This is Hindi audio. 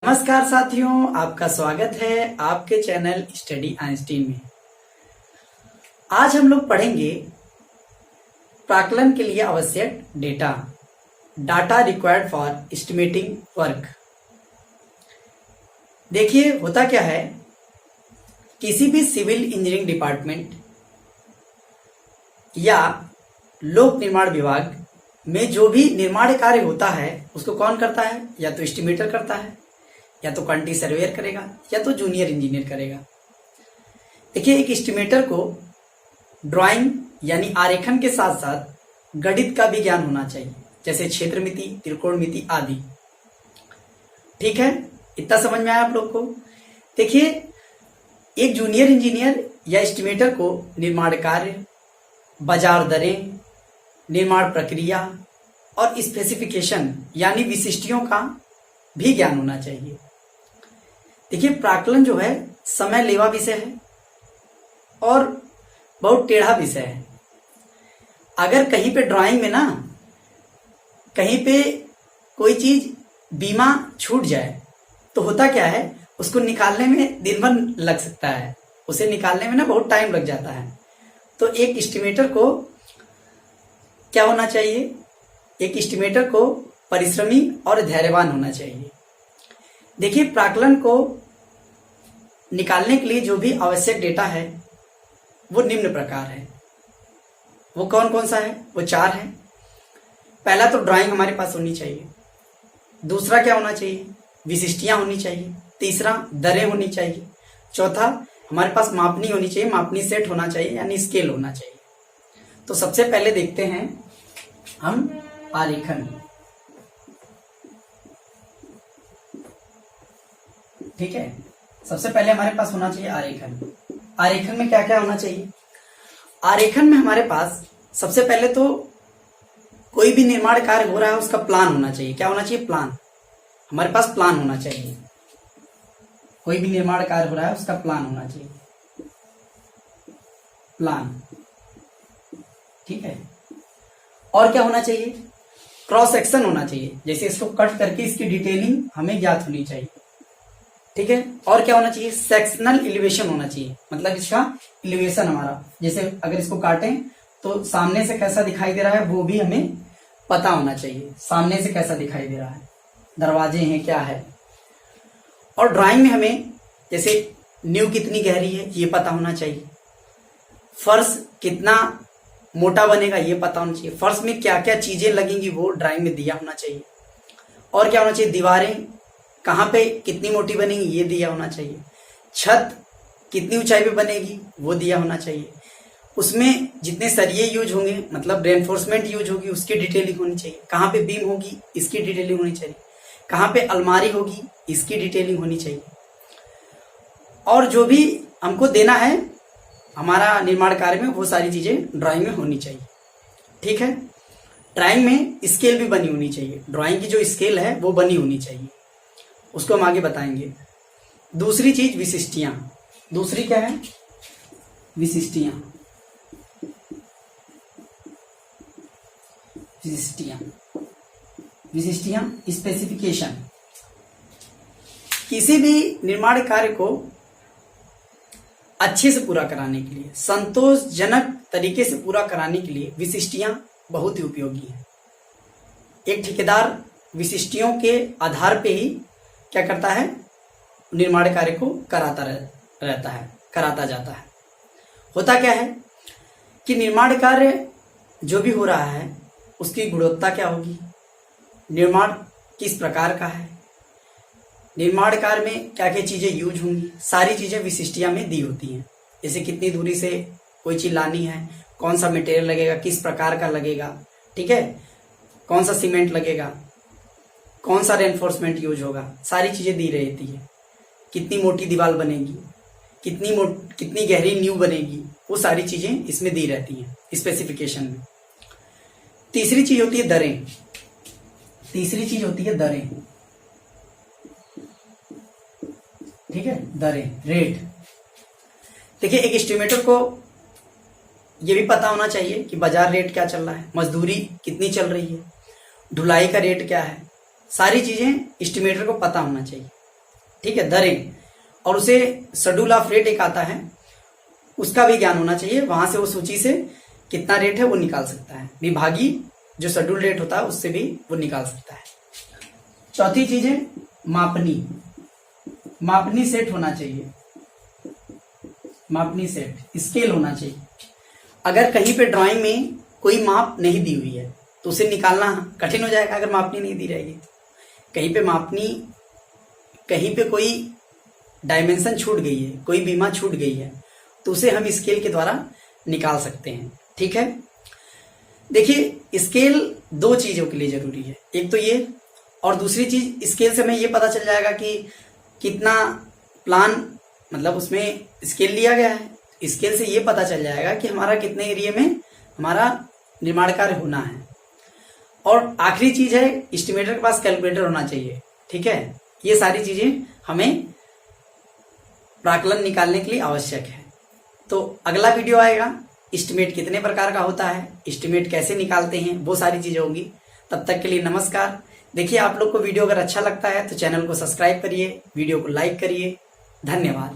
नमस्कार साथियों, आपका स्वागत है आपके चैनल स्टडी आइंस्टीन में। आज हम लोग पढ़ेंगे प्राकलन के लिए आवश्यक data required for estimating work. देखिए, होता क्या है, किसी भी सिविल इंजीनियरिंग डिपार्टमेंट या लोक निर्माण विभाग में जो भी निर्माण कार्य होता है उसको कौन करता है? या तो एस्टिमेटर करता है, या तो क्वांटिटी सर्वेयर करेगा, या तो जूनियर इंजीनियर करेगा। देखिए, एक एस्टिमेटर को ड्राइंग यानी आरेखन के साथ साथ गणित का भी ज्ञान होना चाहिए, जैसे क्षेत्रमिति, त्रिकोणमिति आदि। ठीक है, इतना समझ में आया आप लोग को? देखिए, एक जूनियर इंजीनियर या एस्टिमेटर को निर्माण कार्य, बाजार दरें, निर्माण प्रक्रिया और स्पेसिफिकेशन यानी विशिष्टियों का भी ज्ञान होना चाहिए। देखिए, प्राकलन जो है समय लेवा विषय है और बहुत टेढ़ा विषय है। अगर कहीं पे ड्राइंग में ना कहीं पे कोई चीज बीमा छूट जाए तो होता क्या है, उसको निकालने में दिन भर लग सकता है, उसे निकालने में ना बहुत टाइम लग जाता है। तो एक एस्टिमेटर को क्या होना चाहिए? एक एस्टिमेटर को परिश्रमी और धैर्यवान होना चाहिए। देखिए, प्राकलन को निकालने के लिए जो भी आवश्यक डेटा है वो निम्न प्रकार है। वो कौन कौन सा है? वो 4 है। पहला तो ड्राइंग हमारे पास होनी चाहिए। दूसरा क्या होना चाहिए? विशिष्टियां होनी चाहिए। तीसरा दरें होनी चाहिए। चौथा हमारे पास मापनी होनी चाहिए, मापनी सेट होना चाहिए यानी स्केल होना चाहिए। तो सबसे पहले देखते हैं हम आरेखन। ठीक है, सबसे पहले हमारे पास होना चाहिए आरेखन। आरेखन में क्या क्या होना चाहिए? आरेखन में हमारे पास सबसे पहले तो कोई भी निर्माण कार्य हो रहा है उसका प्लान होना चाहिए। क्या होना चाहिए? प्लान। हमारे पास प्लान होना चाहिए। कोई भी निर्माण कार्य हो रहा है उसका प्लान होना चाहिए, प्लान। ठीक है, और क्या होना चाहिए? क्रॉस सेक्शन होना चाहिए, जैसे इसको कट करके इसकी डिटेलिंग हमें ज्ञात होनी चाहिए। ठीक है, और क्या होना चाहिए? सेक्शनल एलिवेशन होना चाहिए, मतलब इसका एलिवेशन हमारा, जैसे अगर इसको काटें तो सामने से कैसा दिखाई दे रहा है वो भी हमें पता होना चाहिए। सामने से कैसा दिखाई दे रहा है, दरवाजे हैं, क्या है। और ड्राइंग में हमें जैसे नींव कितनी गहरी है ये पता होना चाहिए, फर्श कितना मोटा बनेगा ये पता होना चाहिए, फर्श में क्या क्या चीजें लगेंगी वो ड्राइंग में दिया होना चाहिए। और क्या होना चाहिए? दीवारें कहाँ पे कितनी मोटी बनेगी ये दिया होना चाहिए, छत कितनी ऊंचाई पे बनेगी वो दिया होना चाहिए, उसमें जितने सरिये यूज होंगे मतलब रेनफोर्समेंट यूज होगी उसकी डिटेलिंग होनी चाहिए, कहाँ पे बीम होगी इसकी डिटेलिंग होनी चाहिए, कहाँ पे अलमारी होगी इसकी डिटेलिंग होनी चाहिए। और जो भी हमको देना है हमारा निर्माण कार्य में वो सारी चीजें ड्राइंग में होनी चाहिए। ठीक है, ड्राइंग में स्केल भी बनी होनी चाहिए। ड्राइंग की जो स्केल है वो बनी होनी चाहिए, उसको हम आगे बताएंगे। दूसरी चीज विशिष्टियां। दूसरी क्या है? विशिष्टियां। विशिष्टियां विशिष्टियां स्पेसिफिकेशन। किसी भी निर्माण कार्य को अच्छे से पूरा कराने के लिए, संतोषजनक तरीके से पूरा कराने के लिए विशिष्टियां बहुत ही उपयोगी हैं। एक ठेकेदार विशिष्टियों के आधार पे ही क्या करता है? निर्माण कार्य को कराता जाता है। होता क्या है कि निर्माण कार्य जो भी हो रहा है उसकी गुणवत्ता क्या होगी, निर्माण किस प्रकार का है, निर्माण कार्य में क्या क्या चीजें यूज होंगी, सारी चीजें विशिष्टियां में दी होती हैं। जैसे कितनी दूरी से कोई चीज लानी है, कौन सा मटेरियल लगेगा, किस प्रकार का लगेगा, ठीक है, कौन सा सीमेंट लगेगा, कौन सा रेनफोर्समेंट यूज होगा, सारी चीजें दी रहती है। कितनी मोटी दीवार बनेगी, कितनी गहरी नींव बनेगी, वो सारी चीजें इसमें दी रहती हैं स्पेसिफिकेशन में। तीसरी चीज होती है दरें। तीसरी चीज होती है दरें। ठीक है, दरें, रेट। देखिए, एक एस्टिमेटर को ये भी पता होना चाहिए कि बाजार रेट क्या चल रहा है, मजदूरी कितनी चल रही है, ढुलाई का रेट क्या है, सारी चीजें एस्टिमेटर को पता होना चाहिए। ठीक है, दरें, और उसे शेड्यूल ऑफ रेट एक आता है, उसका भी ज्ञान होना चाहिए। वहां से वो सूची से कितना रेट है वो निकाल सकता है, विभागी जो शेड्यूल रेट होता है उससे भी वो निकाल सकता है। चौथी चीज है मापनी। मापनी सेट होना चाहिए, मापनी सेट, स्केल होना चाहिए। अगर कहीं पे ड्राइंग में कोई माप नहीं दी हुई है तो उसे निकालना कठिन हो जाएगा। अगर मापनी नहीं दी रहेगी, कहीं पे मापनी, कहीं पे कोई डायमेंशन छूट गई है, कोई बीमा छूट गई है, तो उसे हम स्केल के द्वारा निकाल सकते हैं। ठीक है, देखिए स्केल दो चीजों के लिए जरूरी है, एक तो ये, और दूसरी चीज स्केल से हमें ये पता चल जाएगा कि कितना प्लान, मतलब उसमें स्केल लिया गया है। स्केल से ये पता चल जाएगा कि हमारा कितने एरिया में हमारा निर्माण कार्य होना है। और आखिरी चीज है, एस्टिमेटर के पास कैलकुलेटर होना चाहिए। ठीक है, ये सारी चीजें हमें प्राकलन निकालने के लिए आवश्यक है। तो अगला वीडियो आएगा, एस्टिमेट कितने प्रकार का होता है, एस्टिमेट कैसे निकालते हैं, वो सारी चीजें होंगी। तब तक के लिए नमस्कार। देखिए, आप लोग को वीडियो अगर अच्छा लगता है तो चैनल को सब्सक्राइब करिए, वीडियो को लाइक करिए। धन्यवाद।